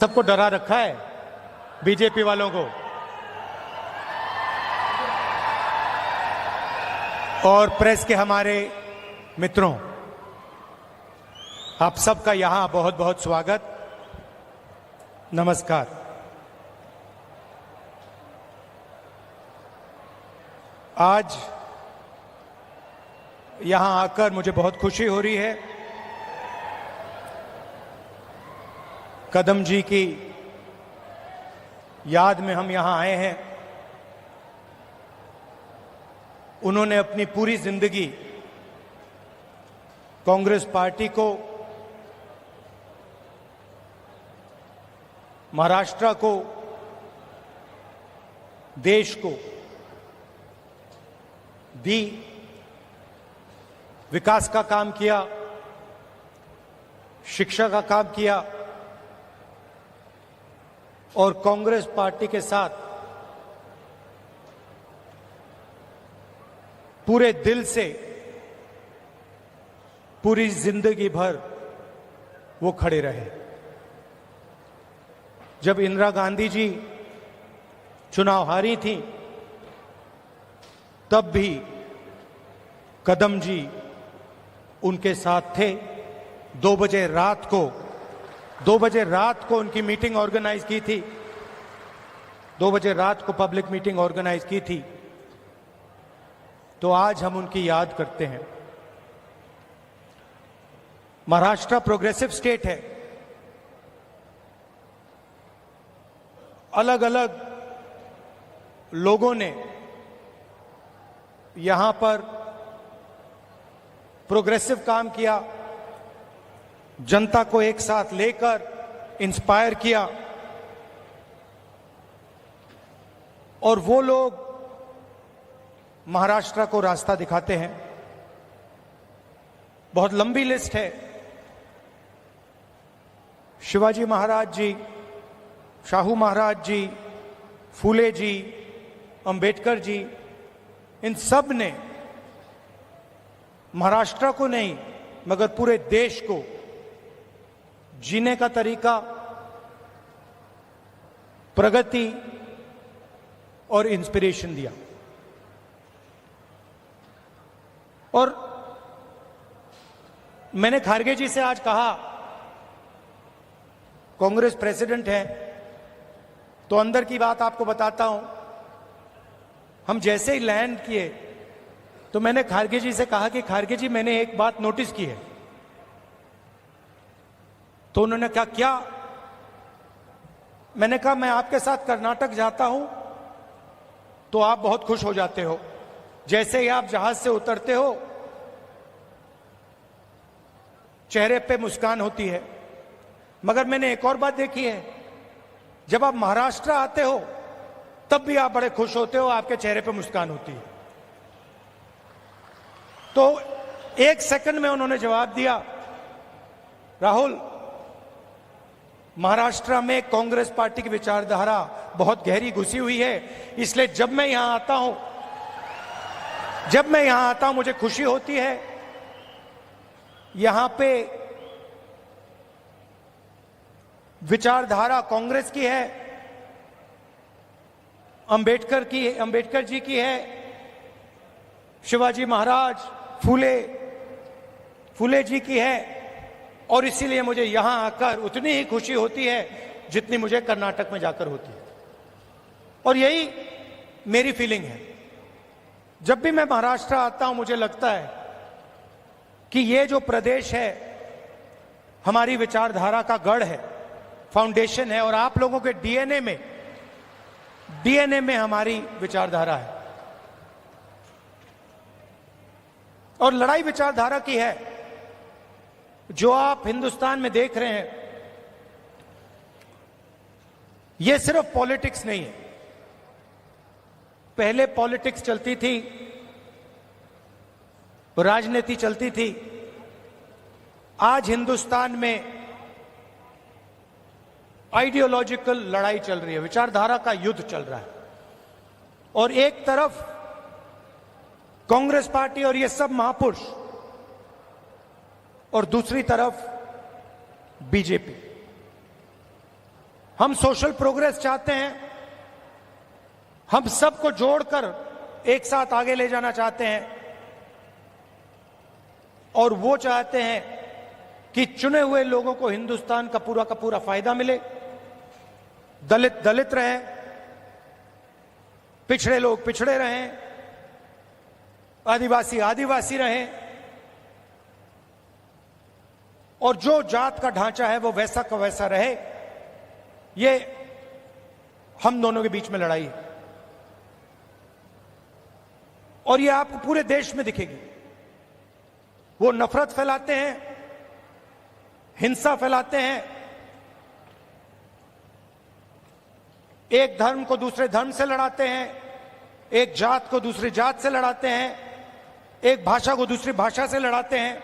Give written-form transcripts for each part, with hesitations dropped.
सबको डरा रखा है बीजेपी वालों को। और प्रेस के हमारे मित्रों, आप सबका यहां बहुत बहुत स्वागत, नमस्कार। आज यहां आकर मुझे बहुत खुशी हो रही है। कदम जी की याद में हम यहां आए हैं। उन्होंने अपनी पूरी जिंदगी कांग्रेस पार्टी को, महाराष्ट्र को, देश को दी, विकास का काम किया, शिक्षा का काम किया और कांग्रेस पार्टी के साथ पूरे दिल से पूरी जिंदगी भर वो खड़े रहे। जब इंदिरा गांधी जी चुनाव हारी थी तब भी कदम जी उनके साथ थे। 2 बजे रात को उनकी मीटिंग ऑर्गेनाइज की थी। 2 बजे रात को पब्लिक मीटिंग ऑर्गेनाइज की थी। तो आज हम उनकी याद करते हैं। महाराष्ट्र प्रोग्रेसिव स्टेट है। अलग अलग लोगों ने यहां पर प्रोग्रेसिव काम किया, जनता को एक साथ लेकर इंस्पायर किया। और वो लोग महाराष्ट्र को रास्ता दिखाते हैं। बहुत लंबी लिस्ट है। शिवाजी महाराज जी, शाहू महाराज जी, फूले जी, अंबेडकर जी, इन सब ने महाराष्ट्र को नहीं मगर पूरे देश को जीने का तरीका, प्रगति और इंस्पिरेशन दिया। और मैंने खारगे जी से आज कहा, कांग्रेस प्रेसिडेंट है तो अंदर की बात आपको बताता हूं। हम जैसे ही लैंड किए तो मैंने खारगे जी से कहा कि खारगे जी, मैंने एक बात नोटिस की है। तो उन्होंने कहा, क्या? मैंने कहा, मैं आपके साथ कर्नाटक जाता हूं तो आप बहुत खुश हो जाते हो। जैसे ही आप जहाज से उतरते हो चेहरे पे मुस्कान होती है। मगर मैंने एक और बात देखी है, जब आप महाराष्ट्र आते हो तब भी आप बड़े खुश होते हो, आपके चेहरे पे मुस्कान होती है। तो 1 सेकंड में उन्होंने जवाब दिया, राहुल, महाराष्ट्र में कांग्रेस पार्टी की विचारधारा बहुत गहरी घुसी हुई है, इसलिए जब मैं यहां आता हूं मुझे खुशी होती है। यहां पे विचारधारा कांग्रेस की है, अंबेडकर जी की है, शिवाजी महाराज, फूले जी की है। और इसीलिए मुझे यहां आकर उतनी ही खुशी होती है जितनी मुझे कर्नाटक में जाकर होती है। और यही मेरी फीलिंग है। जब भी मैं महाराष्ट्र आता हूं मुझे लगता है कि ये जो प्रदेश है हमारी विचारधारा का गढ़ है, फाउंडेशन है। और आप लोगों के डीएनए में हमारी विचारधारा है। और लड़ाई विचारधारा की है। जो आप हिंदुस्तान में देख रहे हैं ये सिर्फ पॉलिटिक्स नहीं है। पहले पॉलिटिक्स चलती थी, राजनीति चलती थी। आज हिंदुस्तान में आइडियोलॉजिकल लड़ाई चल रही है, विचारधारा का युद्ध चल रहा है। और एक तरफ कांग्रेस पार्टी और ये सब महापुरुष और दूसरी तरफ बीजेपी। हम सोशल प्रोग्रेस चाहते हैं, हम सबको जोड़कर एक साथ आगे ले जाना चाहते हैं, और वो चाहते हैं कि चुने हुए लोगों को हिंदुस्तान का पूरा फायदा मिले, दलित दलित रहे, पिछड़े लोग पिछड़े रहें, आदिवासी आदिवासी रहें, और जो जात का ढांचा है वो वैसा का वैसा रहे। ये हम दोनों के बीच में लड़ाई है, और ये आपको पूरे देश में दिखेगी। वो नफरत फैलाते हैं, हिंसा फैलाते हैं, एक धर्म को दूसरे धर्म से लड़ाते हैं, एक जात को दूसरी जात से लड़ाते हैं, एक भाषा को दूसरी भाषा से लड़ाते हैं।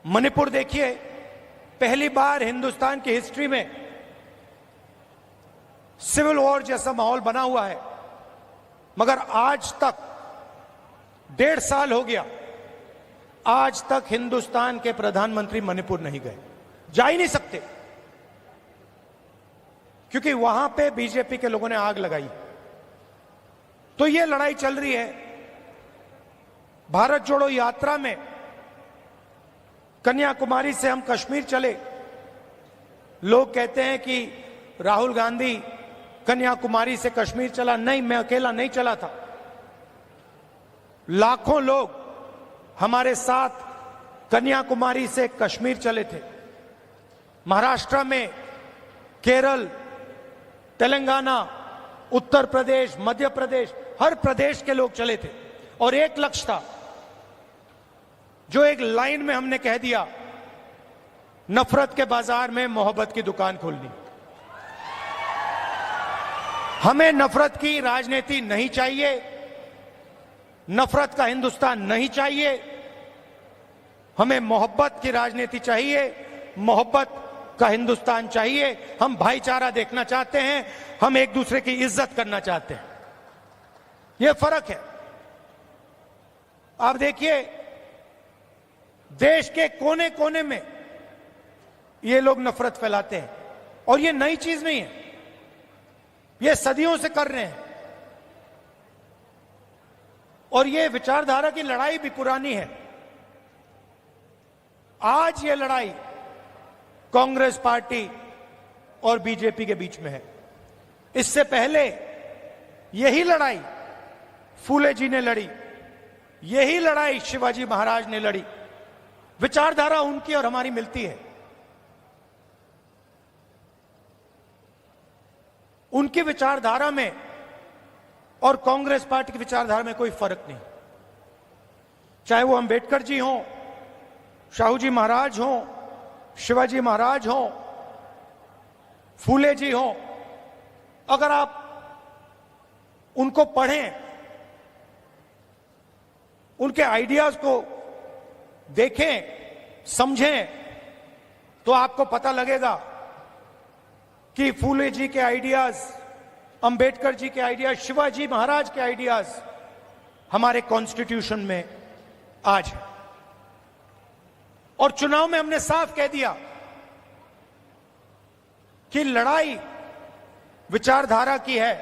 मणिपुर देखिए, पहली बार हिंदुस्तान की हिस्ट्री में सिविल वॉर जैसा माहौल बना हुआ है, मगर आज तक 1.5 साल हो गया, आज तक हिंदुस्तान के प्रधानमंत्री मणिपुर नहीं गए, जा ही नहीं सकते, क्योंकि वहां पे बीजेपी के लोगों ने आग लगाई। तो ये लड़ाई चल रही है। भारत जोड़ो यात्रा में कन्याकुमारी से हम कश्मीर चले। लोग कहते हैं कि राहुल गांधी कन्याकुमारी से कश्मीर चला। नहीं, मैं अकेला नहीं चला था, लाखों लोग हमारे साथ कन्याकुमारी से कश्मीर चले थे। महाराष्ट्र में, केरल, तेलंगाना, उत्तर प्रदेश, मध्य प्रदेश, हर प्रदेश के लोग चले थे, और एक लक्ष्य था जो एक लाइन में हमने कह दिया, नफरत के बाजार में मोहब्बत की दुकान खोलनी। हमें नफरत की राजनीति नहीं चाहिए, नफरत का हिंदुस्तान नहीं चाहिए, हमें मोहब्बत की राजनीति चाहिए, मोहब्बत का हिंदुस्तान चाहिए। हम भाईचारा देखना चाहते हैं, हम एक दूसरे की इज्जत करना चाहते हैं। यह फर्क है। आप देखिए, देश के कोने कोने में ये लोग नफरत फैलाते हैं, और ये नई चीज नहीं है, ये सदियों से कर रहे हैं, और ये विचारधारा की लड़ाई भी पुरानी है। आज ये लड़ाई कांग्रेस पार्टी और बीजेपी के बीच में है। इससे पहले यही लड़ाई फूले जी ने लड़ी, यही लड़ाई शिवाजी महाराज ने लड़ी। विचारधारा उनकी और हमारी मिलती है। उनकी विचारधारा में और कांग्रेस पार्टी की विचारधारा में कोई फर्क नहीं। चाहे वो अंबेडकर जी हों, शाहू जी महाराज हों, शिवाजी महाराज हों, फूले जी हों, अगर आप उनको पढ़ें, उनके आइडियाज को देखें, समझें, तो आपको पता लगेगा कि फूले जी के आइडियाज, अंबेडकर जी के आइडियाज, शिवाजी महाराज के आइडियाज हमारे कॉन्स्टिट्यूशन में आज है। और चुनाव में हमने साफ कह दिया कि लड़ाई विचारधारा की है।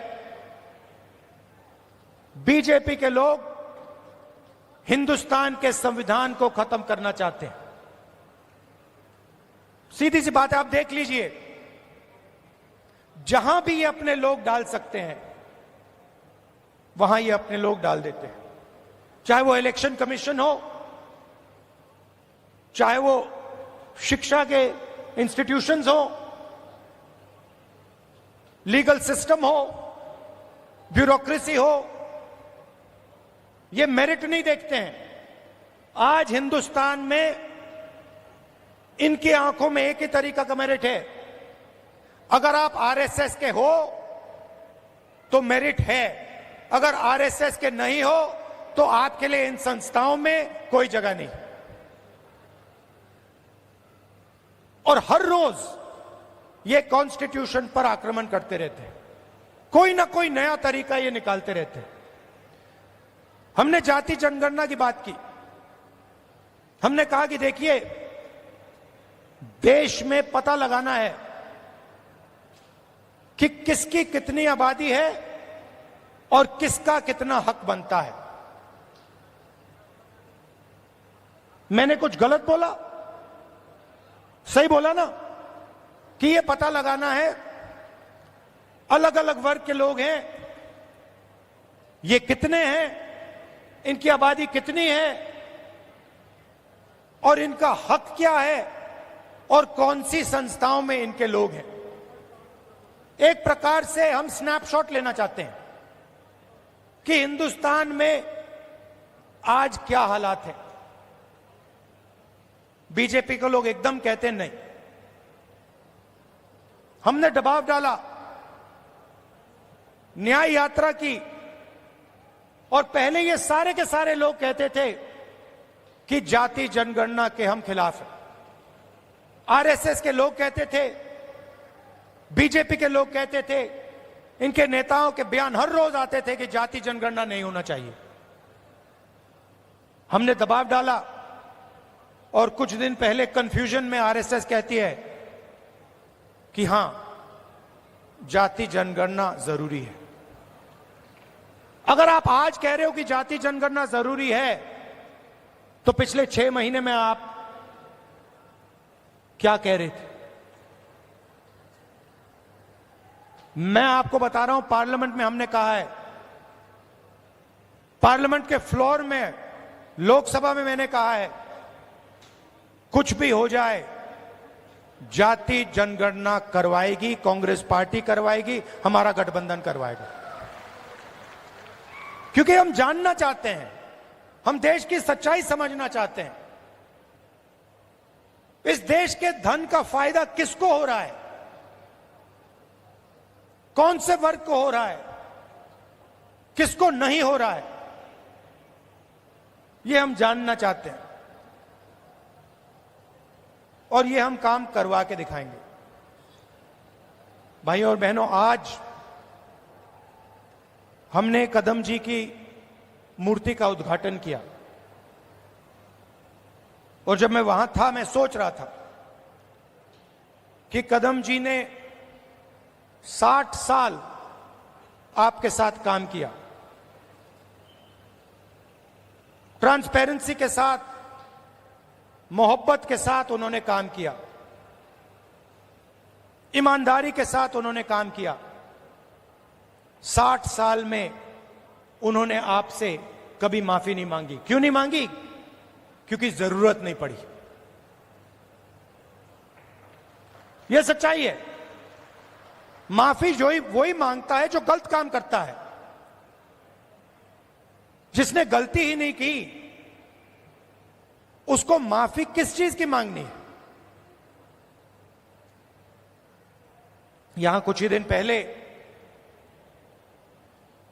बीजेपी के लोग हिंदुस्तान के संविधान को खत्म करना चाहते हैं। सीधी सी बात है, आप देख लीजिए, जहां भी ये अपने लोग डाल सकते हैं वहां ये अपने लोग डाल देते हैं। चाहे वो इलेक्शन कमीशन हो, चाहे वो शिक्षा के इंस्टीट्यूशंस हो, लीगल सिस्टम हो, ब्यूरोक्रेसी हो, ये मेरिट नहीं देखते हैं। आज हिंदुस्तान में इनकी आंखों में एक ही तरीका का मेरिट है। अगर आप आरएसएस के हो तो मेरिट है, अगर आरएसएस के नहीं हो तो आपके लिए इन संस्थाओं में कोई जगह नहीं। और हर रोज ये कॉन्स्टिट्यूशन पर आक्रमण करते रहते हैं, कोई ना कोई नया तरीका ये निकालते रहते हैं। हमने जाति जनगणना की बात की। हमने कहा कि देखिए, देश में पता लगाना है कि किसकी कितनी आबादी है और किसका कितना हक बनता है। मैंने कुछ गलत बोला? सही बोला ना कि यह पता लगाना है अलग अलग वर्ग के लोग हैं, ये कितने हैं, इनकी आबादी कितनी है और इनका हक क्या है और कौन सी संस्थाओं में इनके लोग हैं। एक प्रकार से हम स्नैपशॉट लेना चाहते हैं कि हिंदुस्तान में आज क्या हालात है। बीजेपी को लोग एकदम कहते नहीं, हमने दबाव डाला, न्याय यात्रा की, और पहले ये सारे के सारे लोग कहते थे कि जाति जनगणना के हम खिलाफ हैं। आरएसएस के लोग कहते थे, बीजेपी के लोग कहते थे, इनके नेताओं के बयान हर रोज आते थे कि जाति जनगणना नहीं होना चाहिए। हमने दबाव डाला और कुछ दिन पहले कंफ्यूजन में आरएसएस कहती है कि हां, जाति जनगणना जरूरी है। अगर आप आज कह रहे हो कि जाति जनगणना जरूरी है, तो पिछले 6 महीने में आप क्या कह रहे थे? मैं आपको बता रहा हूं, पार्लियामेंट में हमने कहा है, पार्लियामेंट के फ्लोर में, लोकसभा में मैंने कहा है, कुछ भी हो जाए जाति जनगणना करवाएगी कांग्रेस पार्टी, करवाएगी, हमारा गठबंधन करवाएगा। क्योंकि हम जानना चाहते हैं, हम देश की सच्चाई समझना चाहते हैं। इस देश के धन का फायदा किसको हो रहा है, कौन से वर्ग को हो रहा है, किसको नहीं हो रहा है, यह हम जानना चाहते हैं और यह हम काम करवा के दिखाएंगे। भाइयों और बहनों, आज हमने कदम जी की मूर्ति का उद्घाटन किया और जब मैं वहां था, मैं सोच रहा था कि कदम जी ने 60 साल आपके साथ काम किया, ट्रांसपेरेंसी के साथ, मोहब्बत के साथ उन्होंने काम किया, ईमानदारी के साथ उन्होंने काम किया। 60 साल में उन्होंने आपसे कभी माफी नहीं मांगी। क्यों नहीं मांगी? क्योंकि जरूरत नहीं पड़ी। यह सच्चाई है। माफी वही मांगता है जो गलत काम करता है। जिसने गलती ही नहीं की, उसको माफी किस चीज की मांगनी है? यहां कुछ ही दिन पहले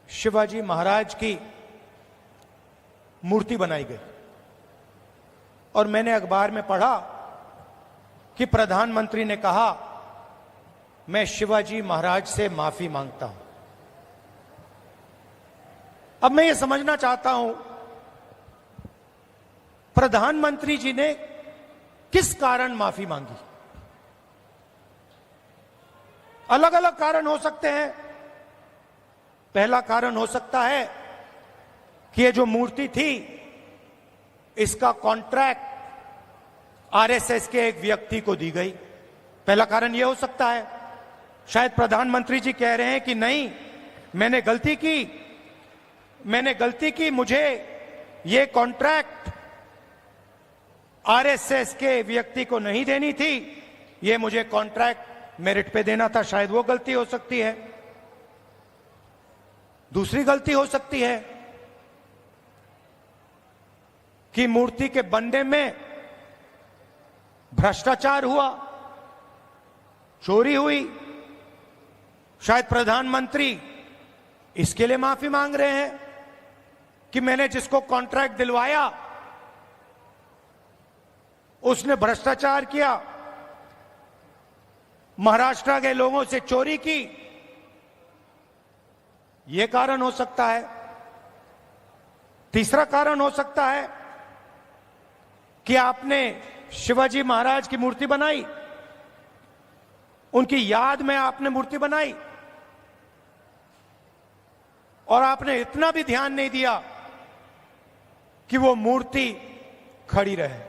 शिवाजी महाराज की मूर्ति बनाई गई और मैंने अखबार में पढ़ा कि प्रधानमंत्री ने कहा, मैं शिवाजी महाराज से माफी मांगता हूं। अब मैं ये समझना चाहता हूं, प्रधानमंत्री जी ने किस कारण माफी मांगी? अलग अलग कारण हो सकते हैं। पहला कारण हो सकता है कि ये जो मूर्ति थी, इसका कॉन्ट्रैक्ट आरएसएस के एक व्यक्ति को दी गई। पहला कारण यह हो सकता है। शायद प्रधानमंत्री जी कह रहे हैं कि नहीं, मैंने गलती की, मुझे ये कॉन्ट्रैक्ट आरएसएस के व्यक्ति को नहीं देनी थी, ये मुझे कॉन्ट्रैक्ट मेरिट पे देना था। शायद वो गलती हो सकती है। दूसरी गलती हो सकती है कि मूर्ति के बनने में भ्रष्टाचार हुआ, चोरी हुई। शायद प्रधानमंत्री इसके लिए माफी मांग रहे हैं कि मैंने जिसको कॉन्ट्रैक्ट दिलवाया उसने भ्रष्टाचार किया, महाराष्ट्र के लोगों से चोरी की। यह कारण हो सकता है। तीसरा कारण हो सकता है कि आपने शिवाजी महाराज की मूर्ति बनाई, उनकी याद में आपने मूर्ति बनाई, और आपने इतना भी ध्यान नहीं दिया कि वो मूर्ति खड़ी रहे।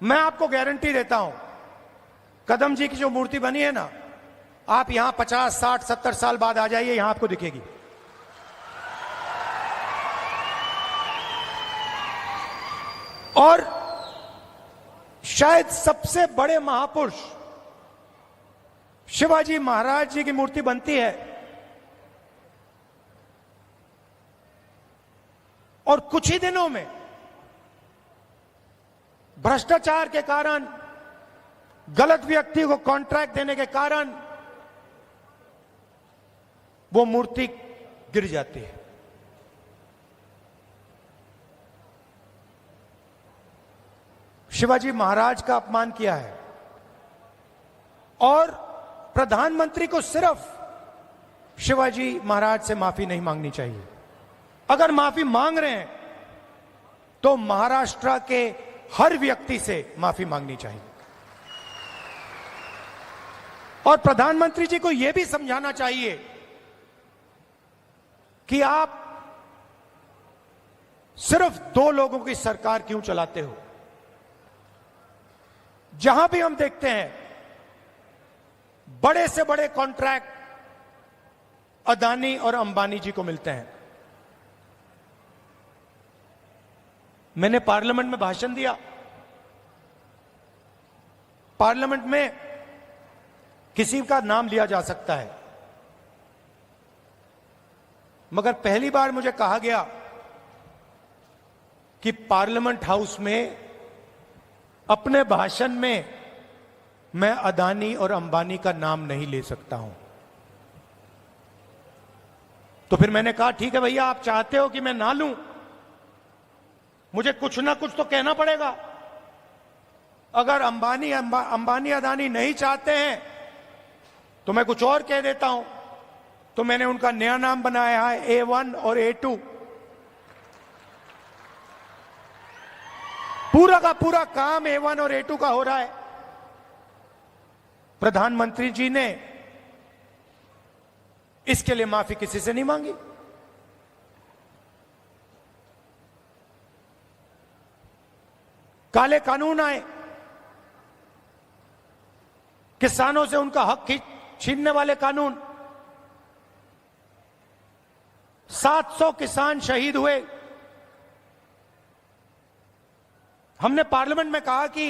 मैं आपको गारंटी देता हूं, कदम जी की जो मूर्ति बनी है ना, आप यहां 50, 60, 70 साल बाद आ जाइए, यहां आपको दिखेगी। और शायद सबसे बड़े महापुरुष शिवाजी महाराज जी की मूर्ति बनती है, और कुछ ही दिनों में भ्रष्टाचार के कारण, गलत व्यक्ति को कॉन्ट्रैक्ट देने के कारण वो मूर्ति गिर जाती है। शिवाजी महाराज का अपमान किया है, और प्रधानमंत्री को सिर्फ शिवाजी महाराज से माफी नहीं मांगनी चाहिए। अगर माफी मांग रहे हैं तो महाराष्ट्र के हर व्यक्ति से माफी मांगनी चाहिए। और प्रधानमंत्री जी को यह भी समझाना चाहिए कि आप सिर्फ 2 लोगों की सरकार क्यों चलाते हो। जहां भी हम देखते हैं बड़े से बड़े कॉन्ट्रैक्ट अदानी और अंबानी जी को मिलते हैं। मैंने पार्लियामेंट में भाषण दिया। पार्लियामेंट में किसी का नाम लिया जा सकता है, मगर पहली बार मुझे कहा गया कि पार्लियामेंट हाउस में अपने भाषण में मैं अदानी और अंबानी का नाम नहीं ले सकता हूं। तो फिर मैंने कहा ठीक है भैया, आप चाहते हो कि मैं ना लूं, मुझे कुछ ना कुछ तो कहना पड़ेगा। अगर अंबानी अदानी नहीं चाहते हैं तो मैं कुछ और कह देता हूं। तो मैंने उनका नया नाम बनाया है A1 और A2। पूरा का पूरा काम A1 और A2 का हो रहा है। प्रधानमंत्री जी ने इसके लिए माफी किसी से नहीं मांगी। काले कानून आए, किसानों से उनका हक छीनने वाले कानून, 700 किसान शहीद हुए। हमने पार्लियामेंट में कहा कि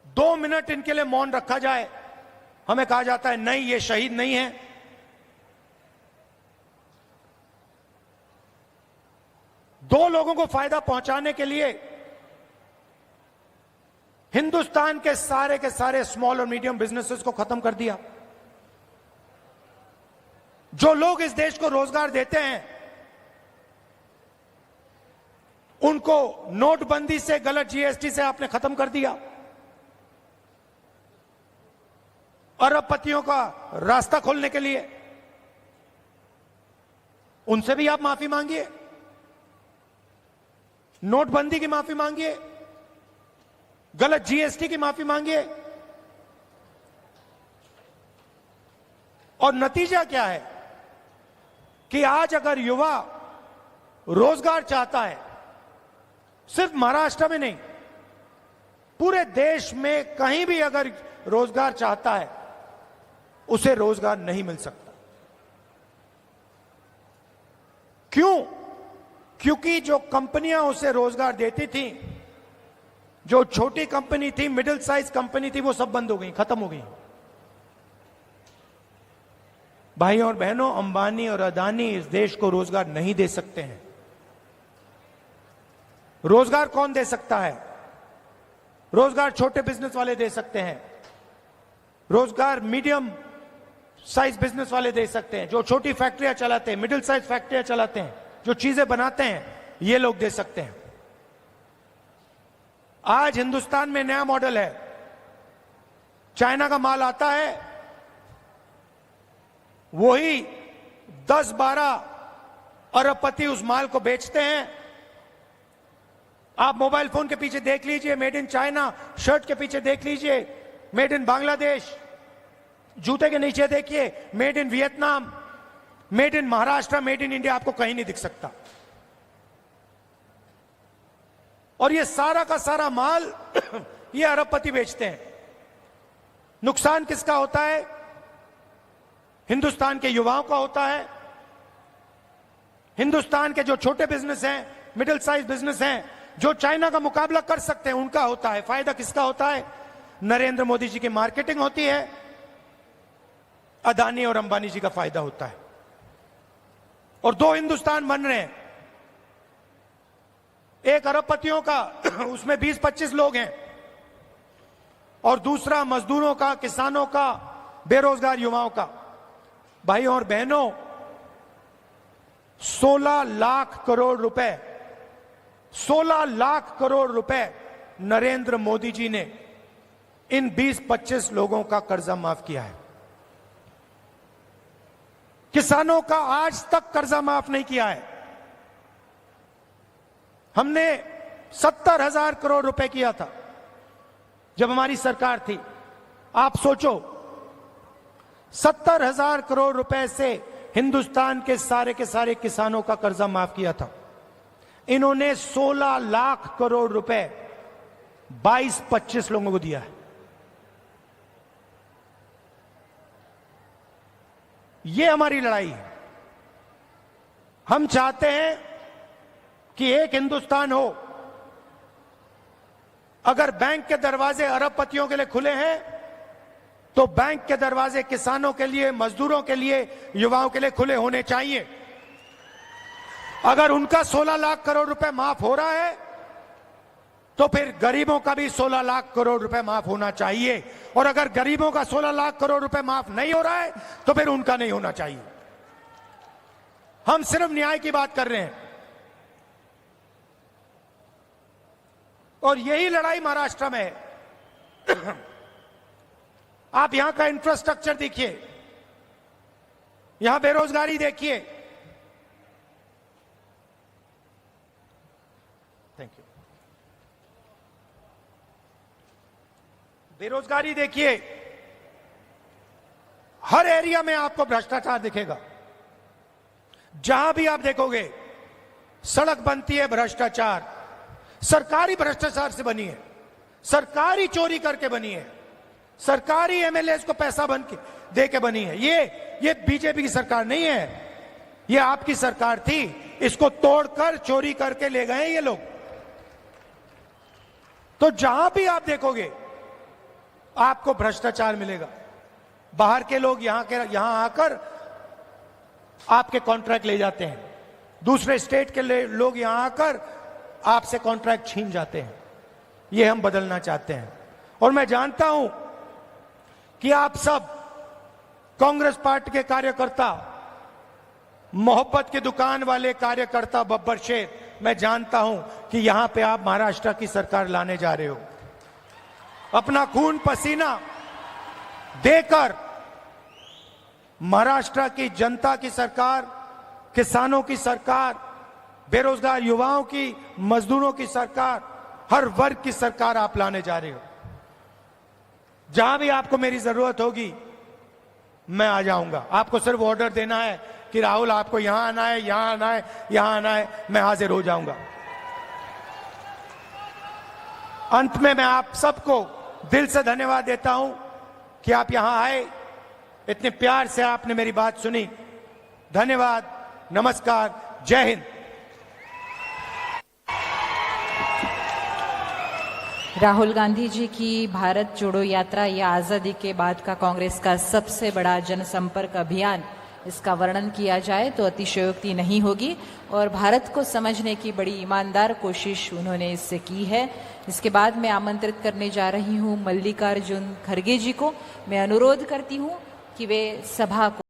2 मिनट इनके लिए मौन रखा जाए। हमें कहा जाता है नहीं, ये शहीद नहीं है। दो लोगों को फायदा पहुंचाने के लिए हिंदुस्तान के सारे स्मॉल और मीडियम बिजनेसेस को खत्म कर दिया। जो लोग इस देश को रोजगार देते हैं उनको नोटबंदी से, गलत जीएसटी से आपने खत्म कर दिया। अरबपतियों का रास्ता खोलने के लिए उनसे भी आप माफी मांगिए, नोटबंदी की माफी मांगिए, गलत जीएसटी की माफी मांगिए। और नतीजा क्या है कि आज अगर युवा रोजगार चाहता है, सिर्फ महाराष्ट्र में नहीं, पूरे देश में कहीं भी अगर रोजगार चाहता है, उसे रोजगार नहीं मिल सकता। क्यों? क्योंकि जो कंपनियां उसे रोजगार देती थी, जो छोटी कंपनी थी, मिडिल साइज कंपनी थी, वो सब बंद हो गई, खत्म हो गई। भाइयों और बहनों, अंबानी और अदानी इस देश को रोजगार नहीं दे सकते हैं। रोजगार कौन दे सकता है? रोजगार छोटे बिजनेस वाले दे सकते हैं, रोजगार मीडियम साइज बिजनेस वाले दे सकते हैं, जो छोटी फैक्ट्रियां चलाते हैं, मिडिल साइज फैक्ट्रियां चलाते हैं, जो चीजें बनाते हैं, ये लोग दे सकते हैं। आज हिंदुस्तान में नया मॉडल है, चाइना का माल आता है, वही 10-12 अरबपति उस माल को बेचते हैं। आप मोबाइल फोन के पीछे देख लीजिए मेड इन चाइना, शर्ट के पीछे देख लीजिए मेड इन बांग्लादेश, जूते के नीचे देखिए made in Vietnam, made in Maharashtra, made in India आपको कहीं नहीं दिख सकता। और ये सारा का सारा माल ये अरबपति बेचते हैं। नुकसान किसका होता है? हिंदुस्तान के युवाओं का होता है। हिंदुस्तान के जो छोटे बिजनेस हैं, मिडिल साइज बिजनेस हैं, जो चाइना का मुकाबला कर सकते हैं, उनका होता है। फायदा किसका होता है? नरेंद्र मोदी जी की मार्केटिंग होती है, अदानी और अंबानी जी का फायदा होता है। और दो हिंदुस्तान बन रहे हैं, एक अरबपतियों का उसमें 20-25 लोग हैं, और दूसरा मजदूरों का, किसानों का, बेरोजगार युवाओं का। भाइयों और बहनों, 16 लाख करोड़ रुपए, 16 लाख करोड़ रुपए नरेंद्र मोदी जी ने इन 20-25 लोगों का कर्जा माफ किया है। किसानों का आज तक कर्जा माफ नहीं किया है। हमने 70,000 करोड़ रुपए किया था जब हमारी सरकार थी। आप सोचो, 70,000 करोड़ रुपए से हिंदुस्तान के सारे किसानों का कर्जा माफ किया था। इन्होंने 16 लाख करोड़ रुपए 22-25 लोगों को दिया है। ये हमारी लड़ाई है। हम चाहते हैं कि एक हिंदुस्तान हो। अगर बैंक के दरवाजे अरबपतियों के लिए खुले हैं, तो बैंक के दरवाजे किसानों के लिए, मजदूरों के लिए, युवाओं के लिए खुले होने चाहिए। अगर उनका 16 लाख करोड़ रुपए माफ हो रहा है, तो फिर गरीबों का भी 16 लाख करोड़ रुपए माफ होना चाहिए। और अगर गरीबों का 16 लाख करोड़ रुपए माफ नहीं हो रहा है, तो फिर उनका नहीं होना चाहिए। हम सिर्फ न्याय की बात कर रहे हैं। और यही लड़ाई महाराष्ट्र में है। आप यहां का इंफ्रास्ट्रक्चर देखिए, यहां बेरोजगारी देखिए। Thank you. बेरोजगारी देखिए, हर एरिया में आपको भ्रष्टाचार दिखेगा। जहां भी आप देखोगे सड़क बनती है, भ्रष्टाचार। सरकारी भ्रष्टाचार से बनी है, सरकारी चोरी करके बनी है, सरकारी एमएलए को पैसा बन के दे के बनी है। ये बीजेपी की सरकार नहीं है, ये आपकी सरकार थी। इसको तोड़कर चोरी करके ले गए ये लोग। तो जहां भी आप देखोगे आपको भ्रष्टाचार मिलेगा। बाहर के लोग यहां आकर आपके कॉन्ट्रैक्ट ले जाते हैं, दूसरे स्टेट के लोग यहां आकर आपसे कॉन्ट्रैक्ट छीन जाते हैं। ये हम बदलना चाहते हैं। और मैं जानता हूं कि आप सब कांग्रेस पार्टी के कार्यकर्ता, मोहब्बत की दुकान वाले कार्यकर्ता, बब्बर शेर, मैं जानता हूं कि यहां पे आप महाराष्ट्र की सरकार लाने जा रहे हो। अपना खून पसीना देकर महाराष्ट्र की जनता की सरकार, किसानों की सरकार, बेरोजगार युवाओं की, मजदूरों की सरकार, हर वर्ग की सरकार आप लाने जा रहे हो। जहां भी आपको मेरी जरूरत होगी मैं आ जाऊंगा। आपको सिर्फ ऑर्डर देना है कि राहुल आपको यहां आना है, यहां आना है, यहां आना है, मैं हाजिर हो जाऊंगा। अंत में मैं आप सबको दिल से धन्यवाद देता हूं कि आप यहां आए, इतने प्यार से आपने मेरी बात सुनी। धन्यवाद, नमस्कार, जय हिंद। राहुल गांधी जी की भारत जोड़ो यात्रा या आज़ादी के बाद का कांग्रेस का सबसे बड़ा जनसंपर्क अभियान, इसका वर्णन किया जाए तो अतिशयोक्ति नहीं होगी। और भारत को समझने की बड़ी ईमानदार कोशिश उन्होंने इससे की है। इसके बाद मैं आमंत्रित करने जा रही हूं मल्लिकार्जुन खड़गे जी को। मैं अनुरोध करती हूं कि वे सभा को